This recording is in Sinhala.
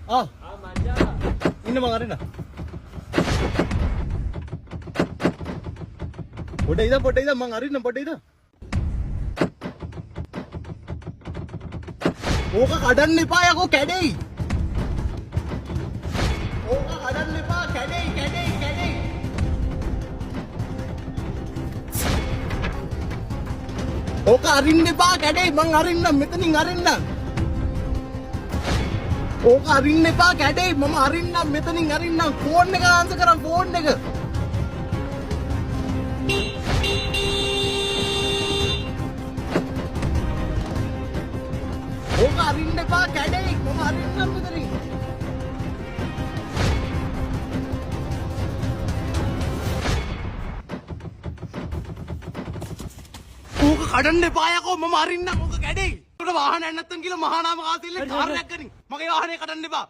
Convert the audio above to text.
Ah, ini mga rin ah. Bodai mga rin na bodai ඕක කඩන්න එපා යකෝ කැඩෙයි. ඕක කඩන්න එපා කැඩෙයි. ඕක අරින්න එපා කැඩෙයි මං අරින්නම් මෙතනින් අරින්නම්. ඕක අරින්න එපා කැඩෙයි මම අරින්නම් මෙතනින් අරින්නම්. ෆෝන් එක ආන්සර් කරන් ෆෝන් එක. ඕක අරින්න එපා කැඩෙයි මම අරින්නම් මෙතනින්. ඕක කඩන්න එපා යකෝ මම අරින්නම් ඕක කැඩෙයි. උඩ වාහනයක් නැත්තම් කියලා මහා නාම කාසිල්ලේ කාර්යයක් ගනින්. මගේ වාහනේ කඩන්න එපා.